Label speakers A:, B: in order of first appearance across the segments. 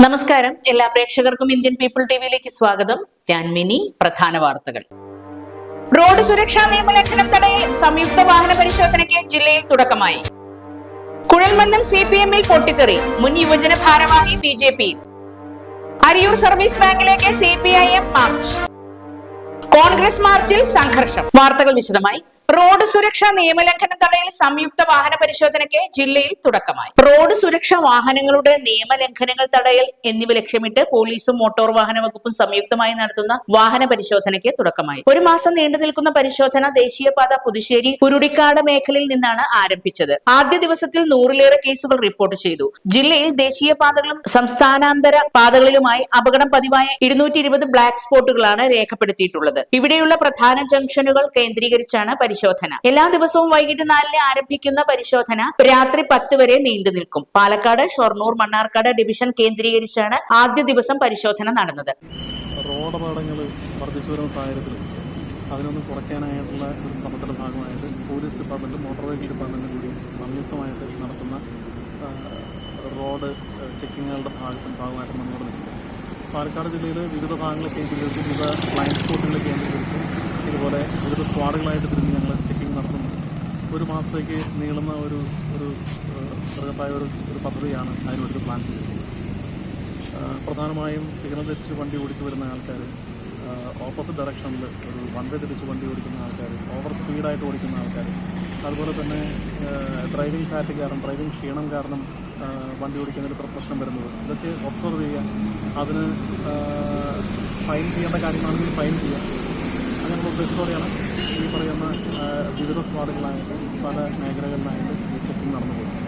A: നമസ്കാരം. എല്ലാ പ്രേക്ഷകർക്കും ഇന്ത്യൻ പീപ്പിൾ ടിവിയിലേക്ക് സ്വാഗതം. ഞാൻ മിനി. പ്രധാന വാർത്തകൾ. റോഡ് സുരക്ഷാ നിയമലംഘനം തടയൽ സംയുക്ത വാഹന പരിശോധനയ്ക്ക് ജില്ലയിൽ തുടക്കമായി. കുഴൽമന്ദം CPM-ൽ പൊട്ടിത്തെറി. മുൻ യുവജന ഭാരവാഹി BJP-യിൽ. അരിയൂർ സർവീസ് ബാങ്കിലേക്ക് CPIM മാർച്ച്. കോൺഗ്രസ് മാർച്ചിൽ സംഘർഷം. വാർത്തകൾ വിശദമായി. റോഡ് സുരക്ഷാ നിയമലംഘനം തടയൽ സംയുക്ത വാഹന പരിശോധനയ്ക്ക് ജില്ലയിൽ തുടക്കമായി. റോഡ് സുരക്ഷാ വാഹനങ്ങളുടെ നിയമലംഘനങ്ങൾ തടയൽ എന്നിവ ലക്ഷ്യമിട്ട് പോലീസും മോട്ടോർ വാഹന വകുപ്പും സംയുക്തമായി നടത്തുന്ന വാഹന പരിശോധനയ്ക്ക് തുടക്കമായി. ഒരു മാസം നീണ്ടു നിൽക്കുന്ന പരിശോധന ദേശീയപാത പുതുശ്ശേരി കുരുടിക്കാട് മേഖലയിൽ നിന്നാണ് ആരംഭിച്ചത്. ആദ്യ ദിവസത്തിൽ 100-ലേറെ കേസുകൾ റിപ്പോർട്ട് ചെയ്തു. ജില്ലയിൽ ദേശീയപാതകളും സംസ്ഥാനാന്തര പാതകളിലുമായി അപകടം പതിവായ 220 ബ്ലാക്ക് സ്പോട്ടുകളാണ് രേഖപ്പെടുത്തിയിട്ടുള്ളത്. ഇവിടെയുള്ള പ്രധാന ജംഗ്ഷനുകൾ കേന്ദ്രീകരിച്ചാണ് പരിശോധന. എല്ലാ ദിവസവും വൈകിട്ട് 4-ന് ആരംഭിക്കുന്ന പരിശോധന രാത്രി 10 വരെ നീണ്ടു നിൽക്കും. പാലക്കാട്, ഷൊർണൂർ, മണ്ണാർക്കാട് ഡിവിഷൻ കേന്ദ്രീകരിച്ചാണ് ആദ്യ ദിവസം പരിശോധന നടന്നത്.
B: റോഡ് അപകടങ്ങൾ വർദ്ധിച്ചു വരുന്ന സാഹചര്യത്തിൽ അതിനൊന്ന് കുറയ്ക്കാനായിട്ടുള്ള ഒരു ശ്രമത്തിന്റെ ഭാഗമായിട്ട് പോലീസ് ഡിപ്പാർട്ട്മെന്റും മോട്ടോർ വെഹിക്കിൾ ഡിപ്പാർട്ട്മെന്റും കൂടി സംയുക്തമായിട്ട് നടത്തുന്ന റോഡ് ചെക്കിങ്ങുകളുടെ ഭാഗമായിട്ട് മുന്നോട്ട് നിൽക്കുക. പാലക്കാട് ജില്ലയിൽ വിവിധ ഭാഗങ്ങൾ കേന്ദ്രീകരിച്ച് വിവിധ ബ്ലൈൻഡ് സ്പോട്ടുകൾ കേന്ദ്രീകരിച്ച് ഇതുപോലെ വിവിധ സ്ക്വാഡുകളായിട്ട് തിരിഞ്ഞ് ഞങ്ങൾ ചെക്കിംഗ് നടത്തുന്നു. ഒരു മാസത്തേക്ക് നീളുന്ന ഒരു ബൃഹത്തായ ഒരു പദ്ധതിയാണ് അതിനുവേണ്ടി പ്ലാൻ ചെയ്തിട്ടുള്ളത്. പ്രധാനമായും സിഗ്നൽ തെറ്റിച്ച് വണ്ടി ഓടിച്ചു വരുന്ന ആൾക്കാർ, ഓപ്പോസിറ്റ് ഡയറക്ഷനിൽ ഒരു വൺ വേ തിരിച്ച് വണ്ടി ഓടിക്കുന്ന ആൾക്കാർ, ഓവർ സ്പീഡായിട്ട് ഓടിക്കുന്ന ആൾക്കാർ, അതുപോലെ തന്നെ ഡ്രൈവിംഗ് ഫാറ്റ് കാരണം, ഡ്രൈവിംഗ് ക്ഷീണം കാരണം വണ്ടി ഓടിക്കുന്നതിൽ പ്രശ്നം വരുന്നത്, ഇതൊക്കെ ഒബ്സർവ് ചെയ്യുക. അതിന് ഫൈൻ ചെയ്യേണ്ട കാര്യമാണെങ്കിൽ ഫൈൻ ചെയ്യുക. അങ്ങനെയുള്ള ഉദ്ദേശത്തോടെയാണ് ഈ പറയുന്ന വിവിധ സ്ക്വാഡുകളായിട്ട് പല മേഖലകളിലായിട്ട് ഈ ചെക്കിംഗ് നടന്നു പോകുന്നത്.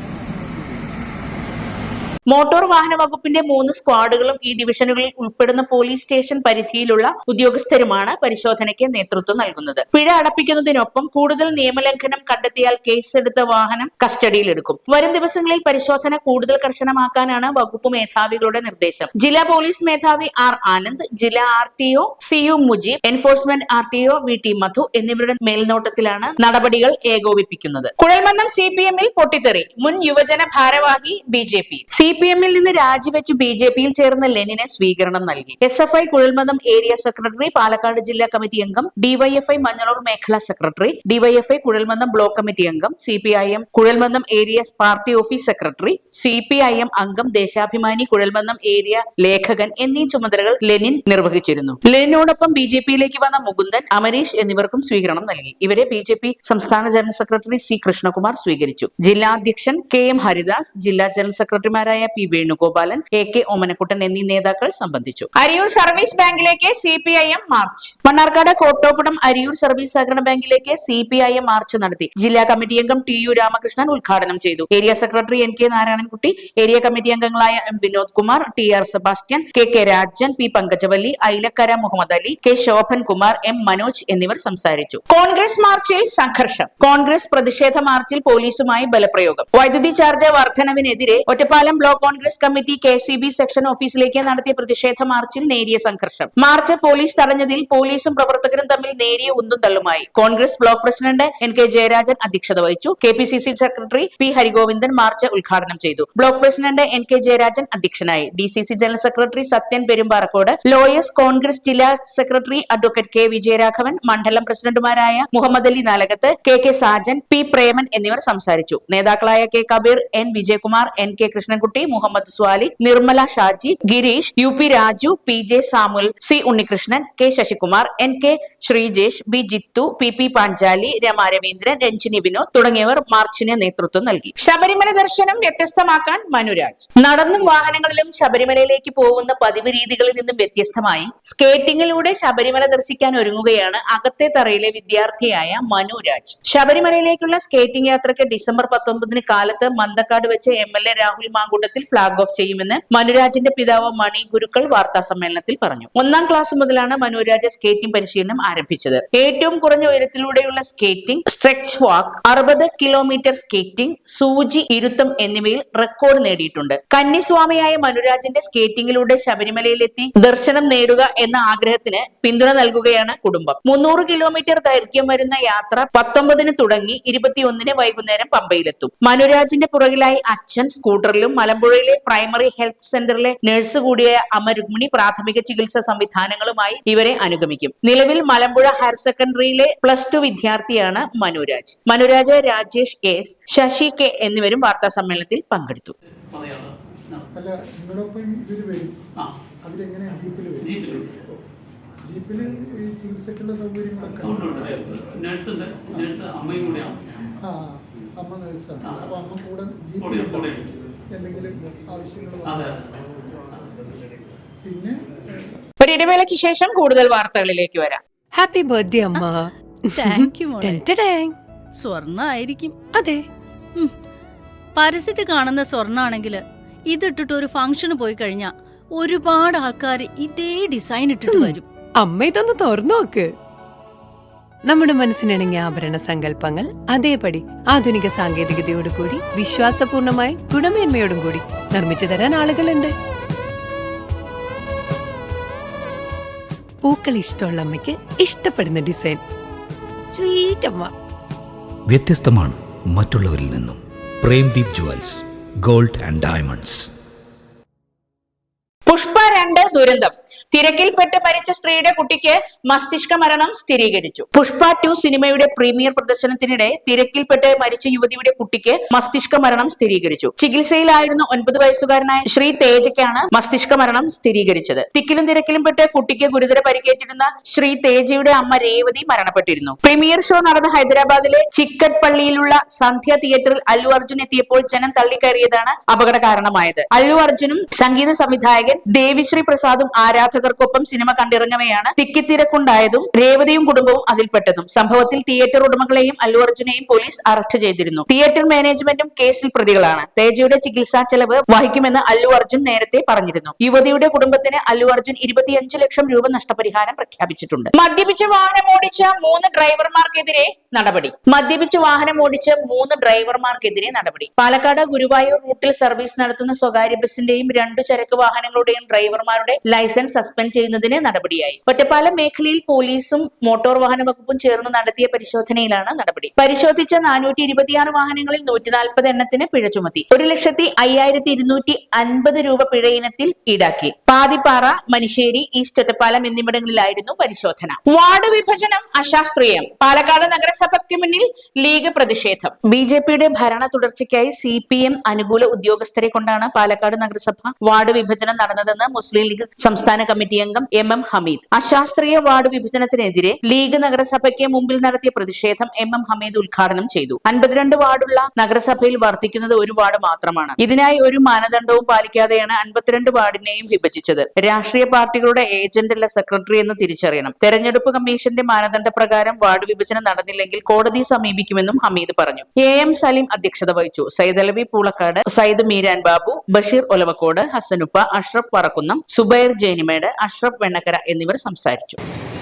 A: മോട്ടോർ വാഹന വകുപ്പിന്റെ 3 സ്ക്വാഡുകളും ഈ ഡിവിഷനുകളിൽ ഉൾപ്പെടുന്ന പോലീസ് സ്റ്റേഷൻ പരിധിയിലുള്ള ഉദ്യോഗസ്ഥരുമാണ് പരിശോധനയ്ക്ക് നേതൃത്വം നൽകുന്നത്. പിഴ അടപ്പിക്കുന്നതിനൊപ്പം കൂടുതൽ നിയമലംഘനം കണ്ടെത്തിയാൽ കേസെടുത്ത വാഹനം കസ്റ്റഡിയിലെടുക്കും. വരും ദിവസങ്ങളിൽ പരിശോധന കൂടുതൽ കർശനമാക്കാനാണ് വകുപ്പ് മേധാവികളുടെ നിർദ്ദേശം. ജില്ലാ പോലീസ് മേധാവി R. ആനന്ദ്, ജില്ലാ RTO CU Mujeeb, enforcement RTO VT മധു എന്നിവരുടെ മേൽനോട്ടത്തിലാണ് നടപടികൾ ഏകോപിപ്പിക്കുന്നത്. കുഴൽമന്ദം CPM-ൽ പൊട്ടിത്തെറി. മുൻ യുവജന ഭാരവാഹി BJP. CPM-ൽ നിന്ന് രാജിവെച്ച് BJP-യിൽ ചേർന്ന ലെനിന് സ്വീകരണം നൽകി. SFI കുഴൽമന്ദം ഏരിയ സെക്രട്ടറി, പാലക്കാട് ജില്ലാ കമ്മിറ്റി അംഗം, DYFI മഞ്ഞളൂർ മേഖലാ സെക്രട്ടറി, DYFI കുഴൽമന്ദം ബ്ലോക്ക് കമ്മിറ്റി അംഗം, CPIM കുഴൽമന്ദം area party office secretary, CPIM അംഗം, ദേശാഭിമാനി കുഴൽമന്ദം ഏരിയ ലേഖകൻ എന്നീ ചുമതലകൾ ലെനിൻ നിർവഹിച്ചിരുന്നു. ലെനിനോടൊപ്പം BJP-യിലേക്ക് വന്ന മുകുന്ദൻ, അമരീഷ് എന്നിവർക്കും സ്വീകരണം നൽകി. ഇവരെ BJP സംസ്ഥാന ജനറൽ സെക്രട്ടറി C. കൃഷ്ണകുമാർ സ്വീകരിച്ചു. ജില്ലാ അധ്യക്ഷൻ KM ഹരിദാസ്, ജില്ലാ ജനറൽ സെക്രട്ടറിമാരായ P. വേണുഗോപാലൻ, AK ഓമനക്കുട്ടൻ എന്നീ നേതാക്കൾ സംബന്ധിച്ചു. അരിയൂർ സർവീസ് ബാങ്കിലേക്ക് CPIM march. Mannarkkad Kottopadam Ariyur service സഹകരണ ബാങ്കിലേക്ക് CPIM മാർച്ച് നടത്തി. ജില്ലാ കമ്മിറ്റി അംഗം TU രാമകൃഷ്ണൻ ഉദ്ഘാടനം ചെയ്തു. Area secretary NK Narayanankutty, area committee അംഗങ്ങളായ M. Vinod Kumar, TR Sebastian, KK Rajan, P. Pankajavalli, Ailakkara Muhammad Ali, K. Shobhan Kumar, M. Manoj എന്നിവർ സംസാരിച്ചു. കോൺഗ്രസ് മാർച്ചിൽ സംഘർഷം. കോൺഗ്രസ് പ്രതിഷേധ മാർച്ചിൽ പോലീസുമായി ബലപ്രയോഗം. വൈദ്യുതി ചാർജ് വർധനവിനെതിരെ Ottapalam block Congress committee KCB section ഓഫീസിലേക്ക് നടത്തിയ പ്രതിഷേധ മാർച്ചിൽ നേരിയ സംഘർഷം. മാർച്ച് പോലീസ് തടഞ്ഞതിൽ പോലീസും പ്രവർത്തകരും തമ്മിൽ നേരിയ ഉന്തും തള്ളുമായി. Congress block president NK Jayarajan അധ്യക്ഷത വഹിച്ചു. KPCC secretary P. Harigovindan march ഉദ്ഘാടനം ചെയ്തു. ബ്ലോക്ക് പ്രസിഡന്റ് NK ജയരാജൻ അധ്യക്ഷനായി. DCC general secretary Sathyan Perumparakkode, lawyers Congress ജില്ലാ സെക്രട്ടറി അഡ്വക്കേറ്റ് K. വിജയരാഘവൻ, മണ്ഡലം പ്രസിഡന്റുമാരായ മുഹമ്മദ് അലി നാലകത്ത്, KK സാജൻ, P. പ്രേമൻ എന്നിവർ സംസാരിച്ചു. നേതാക്കളായ K. Kabir, N. Vijayakumar, NK Krishnankutty, Muhammad Swali, Nirmala Shaji, Girish, UP Raju, PJ Samuel, C. Unnikrishnan, K. Sasikumar, NK Sreejesh, B. Jithu, PP Panchali, Rama Raveendran, Ranjini Vinod തുടങ്ങിയവർ മാർച്ചിന് നേതൃത്വം നൽകി. ശബരിമല ദർശനം വ്യത്യസ്തമാക്കാൻ മനുരാജ്. നടന്നും വാഹനങ്ങളിലും ശബരിമലയിലേക്ക് പോകുന്ന പതിവ് രീതികളിൽ നിന്നും വ്യത്യസ്തമായി സ്കേറ്റിംഗിലൂടെ ശബരിമല ദർശിക്കാൻ ഒരുങ്ങുകയാണ് അകത്തെ തറയിലെ വിദ്യാർത്ഥിയായ മനുരാജ്. ശബരിമലയിലേക്കുള്ള സ്കേറ്റിംഗ് യാത്രയ്ക്ക് ഡിസംബർ 19 കാലത്ത് മന്തക്കാട് വെച്ച് MLA Rahul Mamkootathil flag off ചെയ്യുമെന്ന് മനുരാജിന്റെ പിതാവ് മണി ഗുരുക്കൾ വാർത്താ സമ്മേളനത്തിൽ പറഞ്ഞു. 1ാം ക്ലാസ് മുതലാണ് മനുരാജ് സ്കേറ്റിംഗ് പരിശീലനം ആരംഭിച്ചത്. ഏറ്റവും കുറഞ്ഞ ഉയരത്തിലൂടെയുള്ള സ്കേറ്റിംഗ്, സ്ട്രെച്ച് വാക്ക്, 60 കിലോമീറ്റർ സ്കേറ്റിംഗ്, സൂചി ഇരുത്തം എന്നിവയിൽ റെക്കോർഡ് നേടിയിട്ടുണ്ട്. കന്നിസ്വാമിയായ മനുരാജിന്റെ സ്കേറ്റിംഗിലൂടെ ശബരിമലയിലെത്തി ദർശനം നേടുക എന്ന ആഗ്രഹത്തിന് പിന്തുണ നൽകുകയാണ് കുടുംബം. 300 കിലോമീറ്റർ ദൈർഘ്യം വരുന്ന യാത്ര 19-ന് തുടങ്ങി 21-ന് വൈകുന്നേരം പമ്പയിലെത്തും. മനുരാജിന്റെ പുറകിലായി അച്ഛൻ സ്കൂട്ടറിലും മലമ്പുഴ മലമ്പുഴയിലെ പ്രൈമറി ഹെൽത്ത് സെന്ററിലെ നഴ്സ് കൂടിയായ അമ്മ രുക്മിണി പ്രാഥമിക ചികിത്സാ സംവിധാനങ്ങളുമായി ഇവരെ അനുഗമിക്കും. നിലവിൽ മലമ്പുഴ ഹയർ സെക്കൻഡറിയിലെ +2 വിദ്യാർത്ഥിയാണ് മനുരാജ്. മനുരാജ്, രാജേഷ് എസ്, ശശി കെ എന്നിവരും വാർത്താ സമ്മേളനത്തിൽ പങ്കെടുത്തു.
C: അല്ല, നിങ്ങളൊപ്പം ഇവര് വരും, അവരെങ്ങനെയാ ജീപ്പിൽ വരും? ജീപ്പിൽ ഈ ചികിത്സക്കുള്ള സൗകര്യങ്ങളൊക്കെ ആ, അമ്മ നഴ്സാണ്. അപ്പൊ അമ്മ കൂടെ ജീപ്പിൽ എന്തെങ്കിലും ആവശ്യങ്ങൾ പിന്നെ
A: ഒരു ഇടവേളയ്ക്ക് ശേഷം കൂടുതൽ വാർത്തകളിലേക്ക് വരാം.
D: ഹാപ്പി ബർത്ത്ഡേ അമ്മ.
E: താങ്ക് യു മോളെ.
D: ടെൻറ്റഡാങ്.
E: സ്വർണ്ണായിരിക്കും.
D: അതെ,
E: പരസ്യത്തിൽ കാണുന്ന സ്വർണ്ണാണെങ്കിൽ ഇതിട്ടിട്ട് ഒരു ഫംഗ്ഷന് പോയി കഴിഞ്ഞാ ഒരുപാട് ആൾക്കാർ ഇതേ ഡിസൈൻ ഇട്ടിട്ട് വരും.
D: അമ്മ ഇതൊന്ന് തുറന്നു നോക്ക്. നമ്മുടെ മനസ്സിനിണങ്ങിയ ആഭരണ സങ്കല്പങ്ങൾ അതേപടി ആധുനിക സാങ്കേതികതയോടു കൂടി വിശ്വാസപൂർണമായി ഗുണമേന്മയോടും കൂടി നിർമ്മിച്ചു തരാൻ ആളുകളുണ്ട്. പൂക്കൾ ഇഷ്ടമുള്ള അമ്മയ്ക്ക് ഇഷ്ടപ്പെടുന്ന ഡിസൈൻ. സ്വീറ്റ് അമ്മ.
F: വ്യത്യസ്തമാണ് മറ്റുള്ളവരിൽ നിന്നും. Premdeep jewels, gold and diamonds.
A: Pushpa 2 ദുരന്തം. തിരക്കിൽപ്പെട്ട് മരിച്ച സ്ത്രീയുടെ കുട്ടിക്ക് മസ്തിഷ്ക മരണം സ്ഥിരീകരിച്ചു. പുഷ്പ 2 സിനിമയുടെ പ്രീമിയർ പ്രദർശനത്തിനിടെ തിരക്കിൽപ്പെട്ട് മരിച്ച യുവതിയുടെ കുട്ടിക്ക് മസ്തിഷ്ക മരണം സ്ഥിരീകരിച്ചു. ചികിത്സയിലായിരുന്ന 9 വയസ്സുകാരനായ ശ്രീ തേജയ്ക്കാണ് മസ്തിഷ്ക മരണം സ്ഥിരീകരിച്ചത്. തിക്കിലും തിരക്കിലും പെട്ട് കുട്ടിക്ക് ഗുരുതര പരിക്കേറ്റിരുന്ന ശ്രീ തേജയുടെ അമ്മ രേവതി മരണപ്പെട്ടിരുന്നു. പ്രീമിയർ ഷോ നടന്ന ഹൈദരാബാദിലെ ചിക്കറ്റ് പള്ളിയിലുള്ള സന്ധ്യ തിയേറ്ററിൽ അല്ലു അർജുൻ എത്തിയപ്പോൾ ജനം തള്ളിക്കയറിയതാണ് അപകട കാരണമായത്. അല്ലു അർജുനും സംഗീത സംവിധായകൻ ദേവിശ്രീ പ്രസാദും ആരാധകർക്കൊപ്പം സിനിമ കണ്ടിറങ്ങവെയാണ് തിക്കിത്തിരക്കുണ്ടായതും രേവതിയും കുടുംബവും അതിൽപ്പെട്ടതും. സംഭവത്തിൽ തിയേറ്റർ ഉടമകളെയും അല്ലു അർജുനെയും പോലീസ് അറസ്റ്റ് ചെയ്തിരുന്നു. തിയേറ്റർ മാനേജ്മെന്റും കേസിൽ പ്രതികളാണ്. തേജയുടെ ചികിത്സാ ചെലവ് വഹിക്കുമെന്ന് അല്ലു അർജുൻ നേരത്തെ പറഞ്ഞിരുന്നു. യുവതിയുടെ കുടുംബത്തിന് അല്ലു അർജുൻ 25 ലക്ഷം രൂപ നഷ്ടപരിഹാരം പ്രഖ്യാപിച്ചിട്ടുണ്ട്. മദ്യപിച്ച് വാഹനമോടിച്ച 3 ഡ്രൈവർമാർക്കെതിരെ നടപടി. മദ്യപിച്ച് വാഹനമോടിച്ച 3 ഡ്രൈവർമാർക്കെതിരെ നടപടി. പാലക്കാട് ഗുരുവായൂർ റൂട്ടിൽ സർവീസ് നടത്തുന്ന സ്വകാര്യ ബസിന്റെയും 2 ചരക്ക് വാഹനങ്ങളുടെയും ഡ്രൈവർമാരുടെ ലൈസൻസ് സസ്പെൻഡ് ചെയ്യുന്നതിന് നടപടിയായി. ഒറ്റപ്പാലം മേഖലയിൽ പോലീസും മോട്ടോർ വാഹന വകുപ്പും ചേർന്ന് നടത്തിയ പരിശോധനയിലാണ് നടപടി. പരിശോധിച്ച 426 വാഹനങ്ങളിൽ 140 എണ്ണത്തിന് പിഴ ചുമത്തി. 1,05,250 രൂപ പിഴ ഇനത്തിൽ ഈടാക്കി. പാതിപ്പാറ, മനിശ്ശേരി, ഈസ്റ്റ് ഒറ്റപ്പാലം എന്നിവിടങ്ങളിലായിരുന്നു പരിശോധന. വാർഡ് വിഭജനം അശാസ്ത്രീയം. പാലക്കാട് നഗരസഭയ്ക്ക് മുന്നിൽ ലീഗ് പ്രതിഷേധം. BJPയുടെ ഭരണ തുടർച്ചയ്ക്കായി CPM അനുകൂല ഉദ്യോഗസ്ഥരെ കൊണ്ടാണ് പാലക്കാട് നഗരസഭ വാർഡ് വിഭജനം നടന്നതെന്ന് മുസ്ലിം ലീഗ് സംസ്ഥാന കമ്മിറ്റി അംഗം MM ഹമീദ്. അശാസ്ത്രീയ വാർഡ് വിഭജനത്തിനെതിരെ ലീഗ് നഗരസഭയ്ക്ക് മുമ്പിൽ നടത്തിയ പ്രതിഷേധം MM ഹമീദ് ഉദ്ഘാടനം ചെയ്തു. 52 വാർഡുള്ള നഗരസഭയിൽ വർദ്ധിക്കുന്നത് 1 വാർഡ് മാത്രമാണ്. ഇതിനായി ഒരു മാനദണ്ഡവും പാലിക്കാതെയാണ് 52 വാർഡിനെയും വിഭജിച്ചത്. രാഷ്ട്രീയ പാർട്ടികളുടെ ഏജന്റ് അല്ല സെക്രട്ടറി എന്ന് തിരിച്ചറിയണം. തെരഞ്ഞെടുപ്പ് കമ്മീഷന്റെ മാനദണ്ഡ പ്രകാരം വാർഡ് വിഭജനം നടന്നില്ലെങ്കിൽ കോടതിയെ സമീപിക്കുമെന്നും ഹമീദ് പറഞ്ഞു. AM സലീം അധ്യക്ഷത വഹിച്ചു. സയ്യിദ് അലവി പൂളക്കാട്, സയ്യിദ് മീരാൻ ബാബു, ബഷീർ ഒലവക്കോട്, ഹസനുപ്പ, അഷ്റഫ് പറക്കുന്നം, സുബൈർ ജേനിമേട്, അഷ്റഫ് വെണ്ണക്കര എന്നിവർ സംസാരിച്ചു.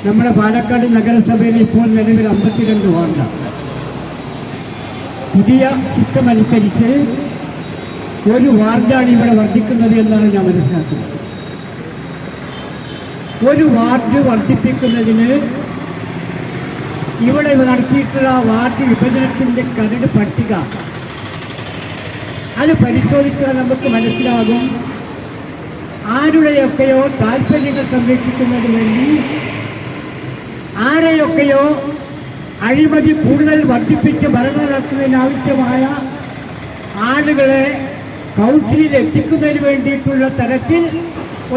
G: നമ്മുടെ പാലക്കാട് നഗരസഭയിൽ ഇപ്പോൾ നിലവിൽ 52 വാർഡാണ്. പുതിയ ചുറ്റമനുസരിച്ച് 1 വാർഡാണ് ഇവിടെ വർദ്ധിക്കുന്നത് എന്നാണ് ഞാൻ മനസ്സിലാക്കുന്നത്. 1 വാർഡ് വർദ്ധിപ്പിക്കുന്നതിന് ഇവിടെ നടത്തിയിട്ടുള്ള വാർഡ് വിഭജനത്തിൻ്റെ കരട് പട്ടിക അത് പരിശോധിച്ചാൽ നമുക്ക് മനസ്സിലാകും ആരുടെയൊക്കെയോ താല്പര്യങ്ങൾ സംരക്ഷിക്കുന്നതിന് വേണ്ടി ആരെയൊക്കെയോ അഴിമതി കൂടുതൽ വർദ്ധിപ്പിച്ച് ഭരണം നടത്തുന്നതിനാവശ്യമായ ആളുകളെ കൗൺസിലിൽ എത്തിക്കുന്നതിന് വേണ്ടിയിട്ടുള്ള തരത്തിൽ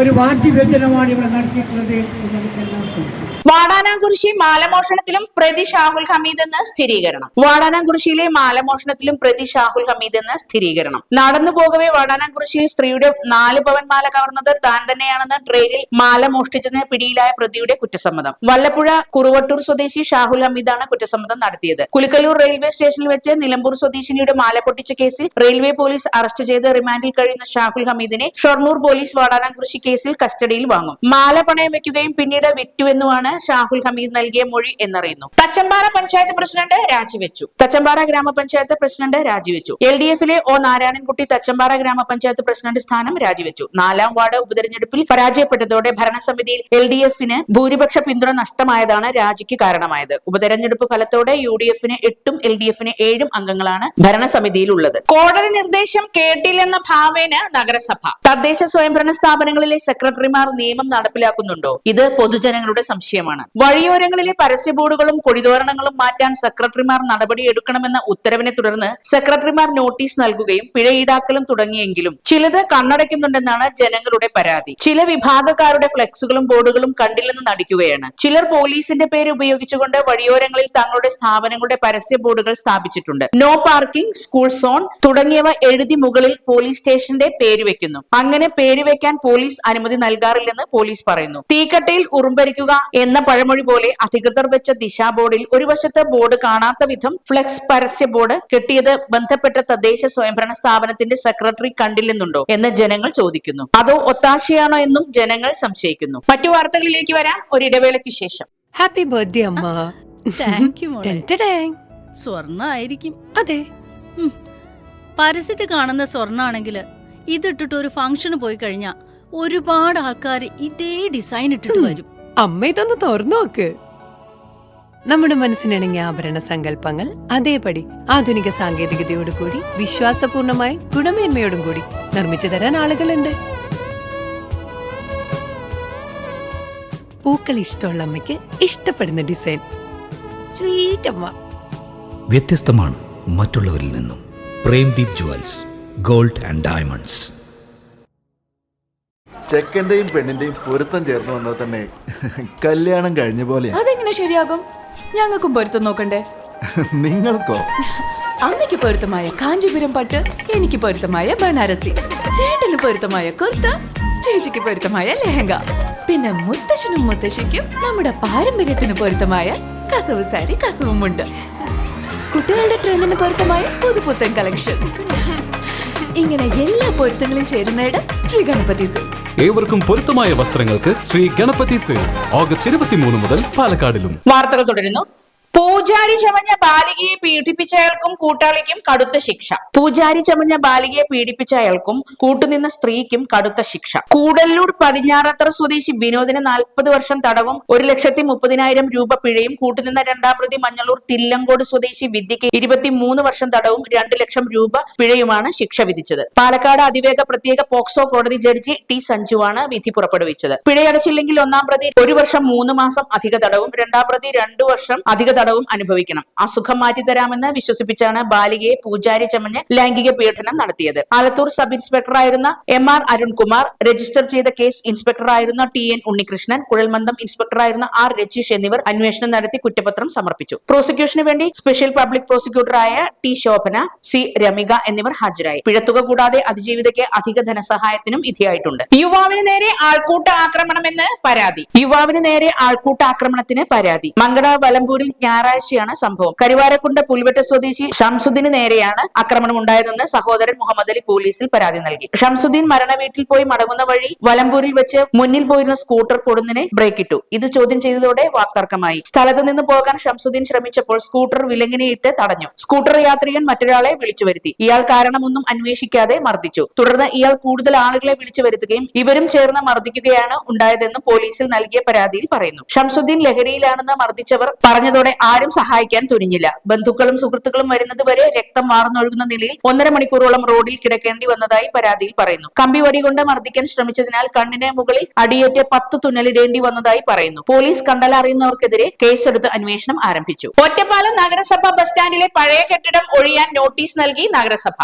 G: ഒരു വാർഡ് വിഭജനമാണ് ഇവിടെ നടത്തിയിട്ടുള്ളത് എന്ന് നമുക്കെല്ലാം അറിയാം.
A: വാടാനാംകുറിശി മാലമോഷണത്തിലും പ്രതി ഷാഹുൽ ഹമീദ് എന്ന് സ്ഥിരീകരണം. വാടാനാംകുറിശിയിലെ മാലമോഷണത്തിലും പ്രതി ഷാഹുൽ ഹമീദ് എന്ന് സ്ഥിരീകരണം. നടന്നു പോകവെ വാടാനാംകുറിശിയിൽ സ്ത്രീയുടെ 4 പവൻ മാല കവർന്നത് താൻ തന്നെയാണെന്ന് ട്രെയിനിൽ മാല മോഷ്ടിച്ചതിന് പിടിയിലായ പ്രതിയുടെ കുറ്റസമ്മതം. വല്ലപ്പുഴ കുറുവട്ടൂർ സ്വദേശി ഷാഹുൽ ഹമീദാണ് കുറ്റസമ്മതം നടത്തിയത്. കുലിക്കല്ലൂർ റെയിൽവേ സ്റ്റേഷനിൽ വെച്ച് നിലമ്പൂർ സ്വദേശിനിയുടെ മാല പൊട്ടിച്ച കേസിൽ റെയിൽവേ പോലീസ് അറസ്റ്റ് ചെയ്ത് റിമാൻഡിൽ കഴിയുന്ന ഷാഹുൽ ഹമീദിനെ ഷൊർണൂർ പോലീസ് വാടാനാംകുറിശി കേസിൽ കസ്റ്റഡിയിൽ വാങ്ങും. മാല പണയം വെക്കുകയും പിന്നീട് വിറ്റുവെന്നുമാണ് ഷാഹുൽ ഹമീദ് നൽകിയ മൊഴി എന്നറിയുന്നു. തച്ചമ്പാറ പഞ്ചായത്ത് പ്രസിഡന്റ് രാജിവെച്ചു. തച്ചമ്പാറ ഗ്രാമപഞ്ചായത്ത് പ്രസിഡന്റ് രാജിവെച്ചു. LDF-ലെ O നാരായണൻകുട്ടി തച്ചമ്പാറ ഗ്രാമപഞ്ചായത്ത് പ്രസിഡന്റ് സ്ഥാനം രാജിവെച്ചു. 4-ാം വാർഡ് ഉപതെരഞ്ഞെടുപ്പിൽ പരാജയപ്പെട്ടതോടെ ഭരണസമിതിയിൽ LDF-ന് ഭൂരിപക്ഷ പിന്തുണ നഷ്ടമായതാണ് രാജിക്ക് കാരണമായത്. ഉപതെരഞ്ഞെടുപ്പ് ഫലത്തോടെ UDF-ന് 8-ഉം LDF-ന് 7-ഉം അംഗങ്ങളാണ് ഭരണസമിതിയിലുള്ളത്. കോടതി നിർദ്ദേശം കേട്ടില്ലെന്ന ഭാവേന നഗരസഭ. തദ്ദേശ സ്വയംഭരണ സ്ഥാപനങ്ങളിലെ സെക്രട്ടറിമാർ നിയമം നടപ്പിലാക്കുന്നുണ്ടോ? ഇത് പൊതുജനങ്ങളുടെ സംശയമാണ്. വഴിയോരങ്ങളിലെ പരസ്യ ബോർഡുകളും കൊടിതോരണങ്ങളും മാറ്റാൻ സെക്രട്ടറിമാർ നടപടിയെടുക്കണമെന്ന ഉത്തരവിനെ തുടർന്ന് സെക്രട്ടറിമാർ നോട്ടീസ് നൽകുകയും പിഴ ഈടാക്കലും തുടങ്ങിയെങ്കിലും ചിലത് കണ്ണടയ്ക്കുന്നുണ്ടെന്നാണ് ജനങ്ങളുടെ പരാതി. ചില വിഭാഗക്കാരുടെ ഫ്ലെക്സുകളും ബോർഡുകളും കണ്ടില്ലെന്ന് നടിക്കുകയാണ്. ചിലർ പോലീസിന്റെ പേര് ഉപയോഗിച്ചുകൊണ്ട് വഴിയോരങ്ങളിൽ തങ്ങളുടെ സ്ഥാപനങ്ങളുടെ പരസ്യ ബോർഡുകൾ സ്ഥാപിച്ചിട്ടുണ്ട്. നോ പാർക്കിംഗ്, സ്കൂൾ സോൺ തുടങ്ങിയവ എഴുതി മുകളിൽ പോലീസ് സ്റ്റേഷന്റെ പേര് വെക്കുന്നു. അങ്ങനെ പേര് വെക്കാൻ പോലീസ് അനുമതി നൽകാറില്ലെന്ന് പോലീസ് പറയുന്നു. തീക്കട്ടയിൽ ഉറുമ്പരിക്കുക എന്ന പഴമൊഴി പോലെ അധികൃതർ വെച്ച ദിശാ ബോർഡിൽ ഒരു വശത്ത് ബോർഡ് കാണാത്ത വിധം ഫ്ലെക്സ് പരസ്യ ബോർഡ് കെട്ടിയത് ബന്ധപ്പെട്ട തദ്ദേശ സ്വയംഭരണ സ്ഥാപനത്തിന്റെ സെക്രട്ടറി കണ്ടില്ലെന്നുണ്ടോ എന്ന് ജനങ്ങൾ ചോദിക്കുന്നു. അതോ ഒത്താശയാണോ എന്നും ജനങ്ങൾ സംശയിക്കുന്നു. മറ്റു വാർത്തകളിലേക്ക് വരാം ഒരിടവേളയ്ക്ക് ശേഷം.
D: ഹാപ്പി ബർത്ത്ഡേ അമ്മ.
E: താങ്ക് യു മോളെ.
D: ടെൻറ്റഡാങ്.
E: സ്വർണ്ണ ആയിരിക്കും.
D: അതെ.
E: പരസ്യത്തിൽ കാണുന്ന സ്വർണ്ണാണെങ്കില് ഇതിട്ടിട്ട് ഒരു ഫംഗ്ഷന് പോയി കഴിഞ്ഞാ ഒരുപാട് ആൾക്കാർ ഇതേ ഡിസൈൻ ഇട്ടിട്ട് വരും.
D: അമ്മ ഇതൊന്ന് തുറന്നു നോക്ക്. നമ്മുടെ മനസ്സിനിണങ്ങിയ ആഭരണ സങ്കല്പങ്ങൾ അതേപടി ആധുനിക സാങ്കേതികതയോടു കൂടി വിശ്വാസപൂർണമായി ഗുണമേന്മയോടും കൂടി നിർമ്മിച്ചു തരാൻ ആളുകളുണ്ട്. പൂക്കൾ ഇഷ്ടമുള്ള അമ്മയ്ക്ക് ഇഷ്ടപ്പെടുന്ന ഡിസൈൻ. സ്വീറ്റ് അമ്മ.
F: വ്യത്യസ്തമാണ് മറ്റുള്ളവരിൽ നിന്നും. Premdeep jewels, gold and diamonds.
H: ചെക്കന്റെയും പെണ്ണിന്റെയും പൊരുത്തം ചേർന്ന് വന്നാൽ തന്നെ കല്യാണം കഴിഞ്ഞ പോലെ.
I: അതെങ്ങനെ ശരിയാകും? ഞങ്ങൾക്കും പൊരുത്തം നോക്കണ്ടേ?
H: നിങ്ങൾക്കോ?
I: അമ്മയ്ക്ക് പൊരുത്തമായ കാഞ്ചീപുരം പട്ട്, എനിക്ക് പൊരുത്തമായ ബനാറസി, ചേട്ടന് പൊരുത്തമായ കുർത്ത, ചേച്ചിക്ക് പൊരുത്തമായ ലെഹങ്ക, പിന്നെ മുത്തശ്ശനും മുത്തശ്ശിക്കും നമ്മുടെ പാരമ്പര്യത്തിന് പൊരുത്തമായ കസവ് സാരി, കസവുമുണ്ട്. കുട്ടികളുടെ ട്രെൻഡിന് പൊരുത്തമായ പുതുപുത്തൻ കളക്ഷൻ. ഇങ്ങനെ എല്ലാ പൊരുത്തങ്ങളും ചേരുന്നയിടം ശ്രീ ഗണപതി സിൽക്സ്.
J: ഏവർക്കും പൊരുത്തമായ വസ്ത്രങ്ങൾക്ക് ശ്രീ ഗണപതി സിൽക്സ്. ഓഗസ്റ്റ് 23 മുതൽ പാലക്കാടിലും.
A: വാർത്തകൾ തുടരുന്നു. പൂജാരി ചമഞ്ഞ ബാലികയെ പീഡിപ്പിച്ചയാൾക്കും കൂട്ടാളിക്കും കടുത്ത ശിക്ഷ. പൂജാരി ചമഞ്ഞ ബാലികയെ പീഡിപ്പിച്ചയാൾക്കും കൂട്ടുനിന്ന സ്ത്രീക്കും കടുത്ത ശിക്ഷ. കൂടല്ലൂർ പടിഞ്ഞാറത്തറ സ്വദേശി വിനോദിന് 40 വർഷം തടവും 1,30,000 രൂപ പിഴയും, കൂട്ടുനിന്ന 2-ാം പ്രതി മഞ്ഞളൂർ തില്ലങ്കോട് സ്വദേശി വിദ്യയ്ക്ക് 23 വർഷം തടവും 2 ലക്ഷം രൂപ പിഴയുമാണ് ശിക്ഷ വിധിച്ചത്. പാലക്കാട് അതിവേഗ പ്രത്യേക പോക്സോ കോടതി ജഡ്ജി ടി സഞ്ജുവാണ് വിധി പുറപ്പെടുവിച്ചത്. പിഴയടച്ചില്ലെങ്കിൽ 1-ാം പ്രതി 1 വർഷം 3 മാസം അധിക തടവും, 2-ാം പ്രതി 2 വർഷം അധിക തടവും അനുഭവിക്കണം. അസുഖം മാറ്റിത്തരാമെന്ന് വിശ്വസിപ്പിച്ചാണ് ബാലികയെ പൂജാരി ചമഞ്ഞ് ലൈംഗിക പീഡനം നടത്തിയത്. ആലത്തൂർ സബ് ഇൻസ്പെക്ടറായിരുന്ന MR അരുൺകുമാർ, രജിസ്റ്റർ ചെയ്ത കേസ് ഇൻസ്പെക്ടറായിരുന്ന TN ഉണ്ണികൃഷ്ണൻ, കുഴൽമന്ദം ഇൻസ്പെക്ടറായിരുന്ന R രജീഷ് എന്നിവർ അന്വേഷണം നടത്തി കുറ്റപത്രം സമർപ്പിച്ചു. പ്രോസിക്യൂഷന് വേണ്ടി സ്പെഷ്യൽ പബ്ലിക് പ്രോസിക്യൂട്ടറായ T ശോഭന, C രമിക എന്നിവർ ഹാജരായി. പിഴത്തുക കൂടാതെ അതിജീവിതയ്ക്ക് അധിക ധനസഹായത്തിനും വിധിയായിട്ടുണ്ട്. യുവാവിന് നേരെ ആൾക്കൂട്ട ആക്രമണമെന്ന് പരാതി. യുവാവിന് നേരെ ആൾക്കൂട്ട ആക്രമണത്തിന് പരാതി. മങ്കട വലമ്പൂരിൽ ഞായറാഴ്ചയാണ് സംഭവം. കരുവാരക്കുണ്ട് പുൽവെട്ട് സ്വദേശി ഷംസുദ്ദീന് നേരെയാണ് ആക്രമണം ഉണ്ടായതെന്ന് സഹോദരൻ മുഹമ്മദ് അലി പോലീസിൽ പരാതി നൽകി. ഷംസുദ്ദീൻ മരണ വീട്ടിൽ പോയി മടങ്ങുന്ന വഴി വലമ്പൂരിൽ വെച്ച് മുന്നിൽ പോയിരുന്ന സ്കൂട്ടർ പൊടുന്നിനെ ബ്രേക്കിട്ടു. ഇത് ചോദ്യം ചെയ്തതോടെ വാക്തർക്കമായി. സ്ഥലത്ത് നിന്ന് പോകാൻ ഷംസുദ്ദീൻ ശ്രമിച്ചപ്പോൾ സ്കൂട്ടർ വിലങ്ങിനെയിട്ട് തടഞ്ഞു. സ്കൂട്ടർ യാത്രികൻ മറ്റൊരാളെ വിളിച്ചു വരുത്തി. ഇയാൾ കാരണമൊന്നും അന്വേഷിക്കാതെ മർദ്ദിച്ചു. തുടർന്ന് ഇയാൾ കൂടുതൽ ആളുകളെ വിളിച്ചു വരുത്തുകയും ഇവരും ചേർന്ന് മർദ്ദിക്കുകയാണ് ഉണ്ടായതെന്നും പോലീസിൽ നൽകിയ പരാതിയിൽ പറയുന്നു. ഷംസുദ്ദീൻ ലഹരിയിലാണെന്ന് മർദ്ദിച്ചവർ പറഞ്ഞതോടെ ആരും സഹായിക്കാൻ തുനിഞ്ഞില്ല. ബന്ധുക്കളും സുഹൃത്തുക്കളും വരുന്നത് വരെ രക്തം വാർന്നൊഴുകുന്ന നിലയിൽ 1.5 മണിക്കൂറോളം റോഡിൽ കിടക്കേണ്ടി വന്നതായി പരാതിയിൽ പറയുന്നു. കമ്പിവടി കൊണ്ട് മർദ്ദിക്കാൻ ശ്രമിച്ചതിനാൽ കണ്ണിന് മുകളിൽ അടിയേറ്റ് 10 തുന്നലിടേണ്ടി വന്നതായി പറയുന്നു. പോലീസ് കണ്ടലറിയുന്നവർക്കെതിരെ കേസെടുത്ത് അന്വേഷണം ആരംഭിച്ചു. ഒറ്റപ്പാലം നഗരസഭ ബസ് സ്റ്റാൻഡിലെ പഴയ കെട്ടിടം ഒഴിയാൻ നോട്ടീസ് നൽകി നഗരസഭ.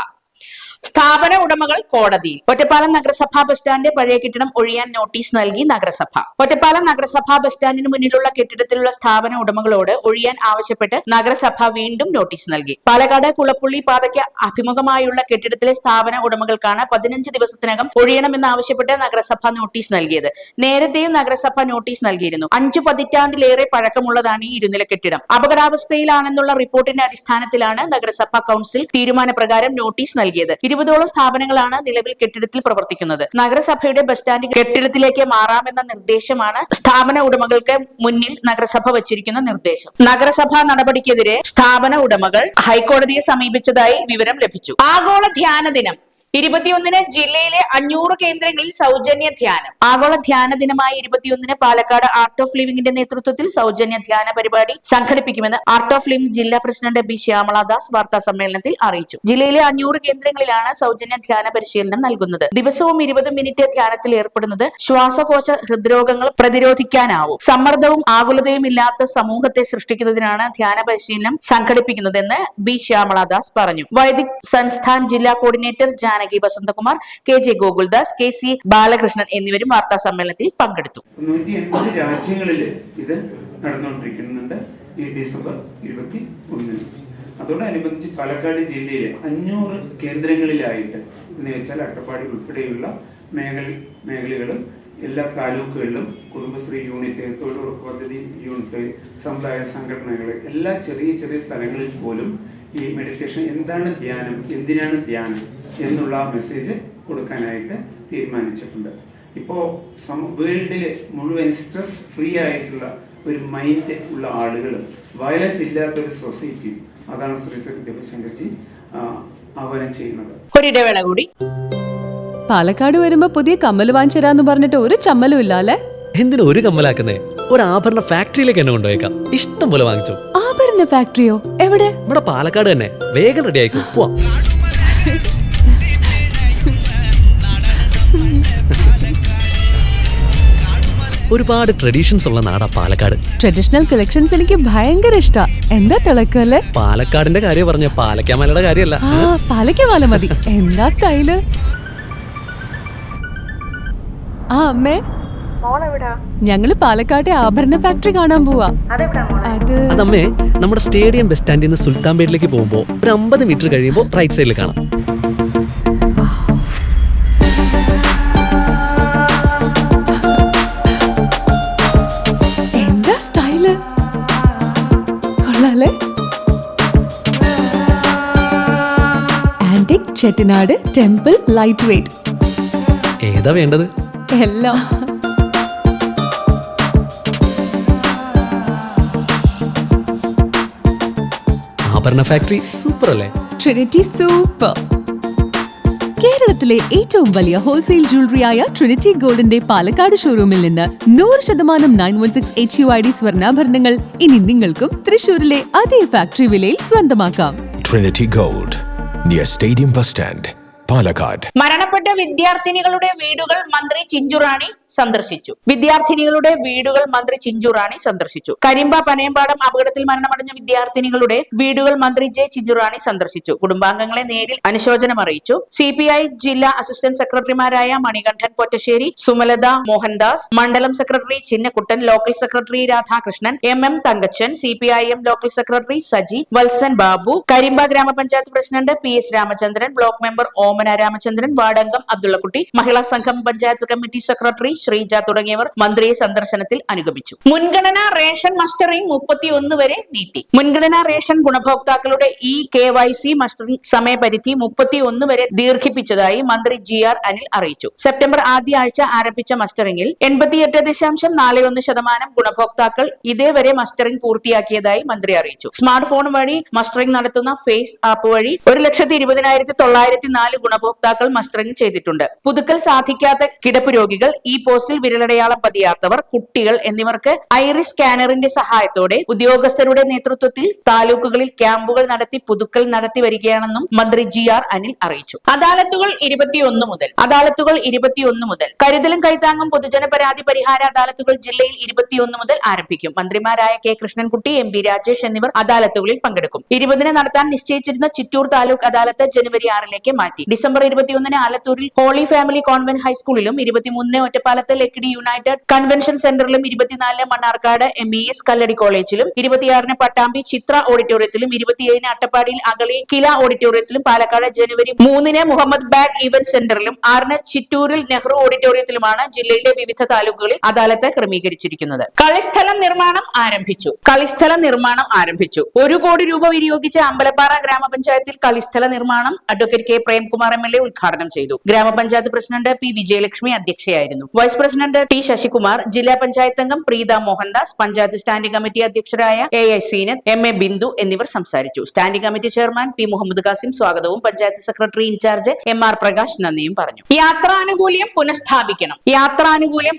A: സ്ഥാപന ഉടമകൾ കോടതിയിൽ. ഒറ്റപ്പാലം നഗരസഭാ ബസ് സ്റ്റാൻഡ് പഴയ കെട്ടിടം ഒഴിയാൻ നോട്ടീസ് നൽകി നഗരസഭ. ഒറ്റപ്പാലം നഗരസഭാ ബസ് സ്റ്റാൻഡിന് മുന്നിലുള്ള കെട്ടിടത്തിലുള്ള സ്ഥാപന ഉടമകളോട് ഒഴിയാൻ ആവശ്യപ്പെട്ട് നഗരസഭ വീണ്ടും നോട്ടീസ് നൽകി. പാലക്കാട് കുളപ്പുള്ളി പാതയ്ക്ക് അഭിമുഖമായുള്ള കെട്ടിടത്തിലെ സ്ഥാപന ഉടമകൾക്കാണ് 15 ദിവസത്തിനകം ഒഴിയണമെന്നാവശ്യപ്പെട്ട് നഗരസഭ നോട്ടീസ് നൽകിയത്. നേരത്തെയും നഗരസഭ നോട്ടീസ് നൽകിയിരുന്നു. 5 പതിറ്റാണ്ടിലേറെ പഴക്കമുള്ളതാണ് ഈ ഇരുനില കെട്ടിടം. അപകടാവസ്ഥയിലാണെന്നുള്ള റിപ്പോർട്ടിന്റെ അടിസ്ഥാനത്തിലാണ് നഗരസഭാ കൌൺസിൽ തീരുമാനപ്രകാരം നോട്ടീസ് നൽകിയത്. 20ഓളം സ്ഥാപനങ്ങളാണ് നിലവിൽ കെട്ടിടത്തിൽ പ്രവർത്തിക്കുന്നത്. നഗരസഭയുടെ ബസ് സ്റ്റാൻഡ് കെട്ടിടത്തിലേക്ക് മാറാമെന്ന നിർദ്ദേശമാണ് സ്ഥാപന ഉടമകൾക്ക് മുന്നിൽ നഗരസഭ വച്ചിരിക്കുന്ന നിർദ്ദേശം. നഗരസഭാ നടപടിക്കെതിരെ സ്ഥാപന ഉടമകൾ ഹൈക്കോടതിയെ സമീപിച്ചതായി വിവരം ലഭിച്ചു. ആഗോള ധ്യാന ദിനം 21-ന് ജില്ലയിലെ 500 കേന്ദ്രങ്ങളിൽ സൗജന്യ ധ്യാനം. ആഗോള ധ്യാന ദിനമായ 21-ന് പാലക്കാട് ആർട്ട് ഓഫ് ലിവിംഗിന്റെ നേതൃത്വത്തിൽ സൗജന്യ ധ്യാന പരിപാടി സംഘടിപ്പിക്കുമെന്ന് ആർട്ട് ഓഫ് ലിവിംഗ് ജില്ലാ പ്രസിഡന്റ് ബി ശ്യാമളദാസ് വാർത്താ സമ്മേളനത്തിൽ അറിയിച്ചു. ജില്ലയിലെ 500 കേന്ദ്രങ്ങളിലാണ് സൗജന്യ ധ്യാന പരിശീലനം നൽകുന്നത്. ദിവസവും 20 മിനിറ്റ് ധ്യാനത്തിൽ ഏർപ്പെടുന്നത് ശ്വാസകോശ ഹൃദ്രോഗങ്ങൾ പ്രതിരോധിക്കാനാവും. സമ്മർദ്ദവും ആകുലതയും ഇല്ലാത്ത സമൂഹത്തെ സൃഷ്ടിക്കുന്നതിനാണ് ധ്യാന പരിശീലനം സംഘടിപ്പിക്കുന്നതെന്ന് ബി ശ്യാമളദാസ് പറഞ്ഞു. വൈദിക് സംസ്ഥാൻ ജില്ലാ coordinator Janaki Vasanthakumar, KJ Gokuldas, KC Balakrishnan എന്നിവരും വാർത്താ സമ്മേളനത്തിൽ പങ്കെടുത്തു.
K: 180 രാജ്യങ്ങളിൽ ഇത് നടന്നുകൊണ്ടിരിക്കുന്നുണ്ട്. ഈ ഡിസംബർ 21-ന് അതോടനുബന്ധിച്ച് പാലക്കാട് ജില്ലയിലെ 500 കേന്ദ്രങ്ങളിലായിട്ട് എന്ന് വെച്ചാൽ അട്ടപ്പാടി ഉൾപ്പെടെയുള്ള മേഖലകളും എല്ലാ താലൂക്കുകളിലും കുടുംബശ്രീ യൂണിറ്റ്, തൊഴിലുറപ്പ് പദ്ധതി യൂണിറ്റ്, സമുദായ സംഘടനകൾ, എല്ലാ ചെറിയ ചെറിയ സ്ഥലങ്ങളിൽ പോലും ഈ മെഡിറ്റേഷൻ എന്താണ് ധ്യാനം, എന്തിനാണ് ധ്യാനം എന്നുള്ള മെസ്സേജ് കൊടുക്കാനായിട്ട് തീരുമാനിച്ചിട്ടുണ്ട്. ഇപ്പോൾ വേൾഡിലെ മുഴുവൻ സ്ട്രെസ് ഫ്രീ ആയിട്ടുള്ള ഒരു മൈൻഡ് ഉള്ള ആളുകളും വയലൻസ് ഇല്ലാത്തൊരു സൊസൈറ്റിയും അതാണ് ശ്രീ രവിശങ്കർജി ആഹ്വാനം ചെയ്യുന്നത്.
A: ഒരിടവേള കൂടി.
L: പാലക്കാട് വരുമ്പോ പുതിയ കമ്മൽ വാങ്ങിച്ചരാന്ന് പറഞ്ഞിട്ട് ഒരു ചമ്മലും ഇല്ല അല്ലേ?
M: എന്തിനു ഒരു കമ്മലാക്കുന്നേ? ഒരു ആഭരണ ഫാക്ടറിയിലേക്ക് എന്നെ കൊണ്ടുപോയേക്കാം. ഇഷ്ടം പോലെ വാങ്ങിച്ചോ.
L: ആഭരണ ഫാക്ടറിയോ? എവിടെ?
M: ഇവിടെ പാലക്കാട് തന്നെ. വേഗം റെഡി ആയിക്കോ, പോവാം. ഒരുപാട് ട്രഡീഷൻസ് ഉള്ള നാടാ പാലക്കാട്.
L: ട്രഡീഷണൽ കളക്ഷൻസ് എനിക്ക് ഭയങ്കര ഇഷ്ടാ. എന്താ തിളക്കല്ലേ?
M: പാലക്കാടിന്റെ കാര്യം പറഞ്ഞ പാലക്കാമലയുടെ കാര്യമല്ല.
L: പാലക്കാമല മതി. എന്താ സ്റ്റൈല്? ആ അമ്മേ, ഞങ്ങള് പാലക്കാട്ടെ ആഭരണ ഫാക്ടറി കാണാൻ പോവാ.
M: അതമ്മേ, നമ്മുടെ സ്റ്റേഡിയം ബസ് സ്റ്റാൻഡിൽ നിന്ന് സുൽത്താൻപേട്ടിലേക്ക് പോകുമ്പോ ഒരു 50 മീറ്റർ കഴിയുമ്പോ റൈറ്റ് സൈഡിൽ കാണാം.
L: എന്താ സ്റ്റൈല്? കൊള്ളാലേ? Antique Chettinad temple light weight.
M: ഏതാ വേണ്ടത്?
L: എല്ലാം.
M: ആഭരണ ഫാക്ടറി സൂപ്പർ അല്ലേ?
L: Trinity super. കേരളത്തിലെ ഏറ്റവും വലിയ ഹോൾസെയിൽ ജ്വല്ലറിയായ ട്രിനിറ്റി ഗോൾഡിന്റെ പാലക്കാട് ഷോറൂമിൽ നിന്ന് 100% 916 HUID സ്വർണ്ണാഭരണങ്ങൾ ഇനി നിങ്ങൾക്കും തൃശൂരിലെ അതേ ഫാക്ടറി വിലയിൽ സ്വന്തമാക്കാം.
N: Trinity gold, near stadium bus stand, Palakkad.
A: മരണപ്പെട്ട വിദ്യാർത്ഥിനികളുടെ വീടുകൾ മന്ത്രി ചിഞ്ചുറാണി സന്ദർശിച്ചു. വിദ്യാർത്ഥിനികളുടെ വീടുകൾ മന്ത്രി ചിഞ്ചുറാണി സന്ദർശിച്ചു. കരിമ്പ പനയമ്പാടം അപകടത്തിൽ മരണമടഞ്ഞ വിദ്യാർത്ഥിനികളുടെ വീടുകൾ മന്ത്രി ജെ ചിഞ്ചുറാണി സന്ദർശിച്ചു. കുടുംബാംഗങ്ങളെ നേരിൽ അനുശോചനം അറിയിച്ചു. CPI ജില്ലാ അസിസ്റ്റന്റ് സെക്രട്ടറിമാരായ മണികണ്ഠൻ പൊറ്റശ്ശേരി, സുമലത മോഹൻദാസ്, മണ്ഡലം secretary Chinnakuttan, local secretary Radhakrishnan, MM Thankachan, CPIM local secretary Saji, Valsan Babu, Karimba ഗ്രാമപഞ്ചായത്ത് president PS Ramachandran, block member Omana Ramachandran, വാർഡംഗം അബ്ദുള്ളക്കുട്ടി, മഹിളാ സംഘം പഞ്ചായത്ത് കമ്മിറ്റി സെക്രട്ടറി ശ്രീജ തുടങ്ങിയവർ മന്ത്രിയെ സന്ദർശനത്തിൽ അനുഗമിച്ചു. മുൻഗണനാ റേഷൻ മസ്റ്ററിംഗ് 31 വരെ നീട്ടി. മുൻഗണനാ റേഷൻ ഗുണഭോക്താക്കളുടെ KYC മസ്റ്ററിംഗ് സമയപരിധി 31 വരെ ദീർഘിപ്പിച്ചതായി മന്ത്രി GR അനിൽ അറിയിച്ചു. സെപ്റ്റംബർ ആദ്യ ആഴ്ച ആരംഭിച്ച മസ്റ്ററിംഗിൽ 88.41% ഗുണഭോക്താക്കൾ ഇതേവരെ മസ്റ്ററിംഗ് പൂർത്തിയാക്കിയതായി മന്ത്രി അറിയിച്ചു. സ്മാർട്ട് ഫോൺ വഴി മസ്റ്ററിംഗ് നടത്തുന്ന ഫേസ് ആപ്പ് വഴി 1,20,904 ഗുണഭോക്താക്കൾ മസ്റ്ററിംഗ് ചെയ്തിട്ടുണ്ട്. പുതുക്കൽ സാധിക്കാത്ത കിടപ്പ് രോഗികൾ, പോസ്റ്റിൽ വിരലടയാളം പതിയാത്തവർ, കുട്ടികൾ എന്നിവർക്ക് ഐറിസ് സ്കാനറിന്റെ സഹായത്തോടെ ഉദ്യോഗസ്ഥരുടെ നേതൃത്വത്തിൽ താലൂക്കുകളിൽ ക്യാമ്പുകൾ നടത്തി പുതുക്കൽ നടത്തി വരികയാണെന്നും മന്ത്രി GR അനിൽ അറിയിച്ചു. അദാലത്തുകൾ 21 മുതൽ. കരുതലും കൈത്താങ്ങും പൊതുജന പരാതി പരിഹാര അദാലത്തുകൾ ജില്ലയിൽ 21 മുതൽ ആരംഭിക്കും. മന്ത്രിമാരായ K കൃഷ്ണൻകുട്ടി, MP രാജേഷ് എന്നിവർ അദാലത്തുകളിൽ പങ്കെടുക്കും. 20-ന് നടത്താൻ നിശ്ചയിച്ചിരുന്ന ചിറ്റൂർ താലൂക്ക് അദാലത്ത് ജനുവരി 6-ലേക്ക് മാറ്റി. ഡിസംബർ 21-ന് ആലത്തൂരിൽ ചിറ്റൂരിൽ ഹോളി ഫാമിലി കോൺവെന്റ് ഹൈസ്കൂളിലും 23 ഒറ്റപ്പാലത്ത് ലക്കിടി യുണൈറ്റഡ് കൺവെൻഷൻ സെന്ററിലും 24 മണ്ണാർക്കാട് MES കല്ലടി കോളേജിലും 26 പട്ടാമ്പി ചിത്ര ഓഡിറ്റോറിയത്തിലും 27 അട്ടപ്പാടിയിൽ അഗളി കില ഓഡിറ്റോറിയത്തിലും പാലക്കാട് ജനുവരി 3 മുഹമ്മദ് ബാഗ് ഇവന്റ് സെന്ററിലും 6 ചിറ്റൂരിൽ നെഹ്റു ഓഡിറ്റോറിയത്തിലുമാണ് ജില്ലയിലെ വിവിധ താലൂക്കുകളിൽ അദാലത്ത് ക്രമീകരിച്ചിരിക്കുന്നത്. കളിസ്ഥലം നിർമ്മാണം ആരംഭിച്ചു. 1 കോടി രൂപ വിനിയോഗിച്ച് അമ്പലപ്പാറ ഗ്രാമപഞ്ചായത്തിൽ കളിസ്ഥല നിർമ്മാണം അഡ്വക്കേറ്റ് കെ പ്രേംകുമാർ MLA ഉദ്ഘാടനം ചെയ്തു. ഗ്രാമപഞ്ചായത്ത് പ്രസിഡന്റ് P വിജയലക്ഷ്മി അധ്യക്ഷയായിരുന്നു. വൈസ് പ്രസിഡന്റ് T ശശികുമാർ, ജില്ലാ പഞ്ചായത്ത് അംഗം പ്രീത മോഹൻദാസ്, പഞ്ചായത്ത് സ്റ്റാൻഡിംഗ് കമ്മിറ്റി അധ്യക്ഷരായ AI സീനത്ത്, MA ബിന്ദു എന്നിവർ സംസാരിച്ചു. Standing committee chairman P Muhammad Khasim സ്വാഗതവും panchayat secretary in charge MR Prakash നന്ദിയും പറഞ്ഞു. യാത്രാനുകൂല്യം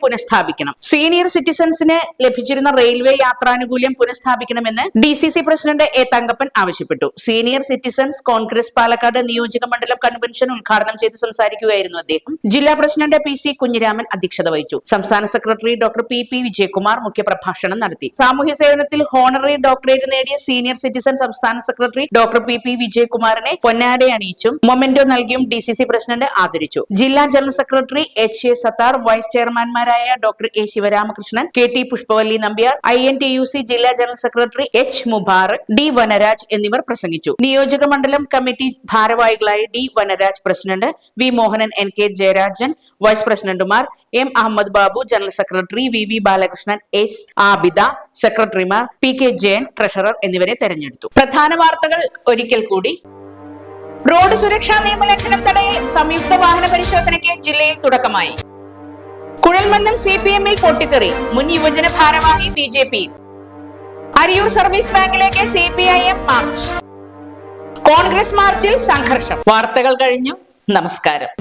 A: പുനഃസ്ഥാപിക്കണം. സീനിയർ സിറ്റിസൺസിന് ലഭിച്ചിരുന്ന റെയിൽവേ യാത്രാനുകൂല്യം പുനഃസ്ഥാപിക്കണമെന്ന് DCC പ്രസിഡന്റ് A തങ്കപ്പൻ ആവശ്യപ്പെട്ടു. സീനിയർ സിറ്റിസൺസ് കോൺഗ്രസ് പാലക്കാട് നിയോജക മണ്ഡലം കൺവെൻഷൻ ഉദ്ഘാടനം ചെയ്ത് സംസാരിക്കുകയായിരുന്നു അദ്ദേഹം. ജില്ലാ പ്രസിഡന്റ് PC കുഞ്ഞിരാമൻ അധ്യക്ഷത വഹിച്ചു. സംസ്ഥാന സെക്രട്ടറി ഡോക്ടർ PP വിജയകുമാർ മുഖ്യപ്രഭാഷണം നടത്തി. സാമൂഹ്യ സേവനത്തിൽ ഹോണററി ഡോക്ടറേറ്റ് നേടിയ സീനിയർ സിറ്റിസൺ സംസ്ഥാന സെക്രട്ടറി ഡോക്ടർ PP വിജയകുമാറിനെ പൊന്നാട അണിയിച്ചും മൊമെന്റോ നൽകിയും DCC പ്രസിഡന്റ് ആദരിച്ചു. ജില്ലാ general secretary HA Sathar, vice ചെയർമാൻമാരായ doctor A Sivaramakrishnan, KT Pushpavalli Nambiar, INTUC ജില്ലാ general secretary H Mubarak, D Vanaraj എന്നിവർ പ്രസംഗിച്ചു. നിയോജക മണ്ഡലം കമ്മിറ്റി ഭാരവാഹികളായ D Vanaraj president, V Mohanan, NK Jayarajan vice പ്രസിഡന്റുമാർ, M Ahammed Babu general secretary, VV Balakrishnan, S Abida സെക്രട്ടറിമാർ, PK ജയൻ ട്രഷറർ എന്നിവരെ തെരഞ്ഞെടുത്തു. പ്രധാന വാർത്തകൾ ഒരിക്കൽ കൂടി. റോഡ് സുരക്ഷാ നിയമലംഘനം തടയൽ സംയുക്ത വാഹന പരിശോധനയ്ക്ക് ജില്ലയിൽ തുടക്കമായി. കുഴൽമന്ദം CPM-ൽ പൊട്ടിത്തെറി, മുൻ യുവജന ഭാരവാഹി BJP-യിൽ. അരിയൂർ സർവീസ് ബാങ്കിലേക്ക് CPIM മാർച്ച്. കോൺഗ്രസ് മാർച്ചിൽ സംഘർഷം. വാർത്തകൾ കഴിഞ്ഞു. നമസ്കാരം.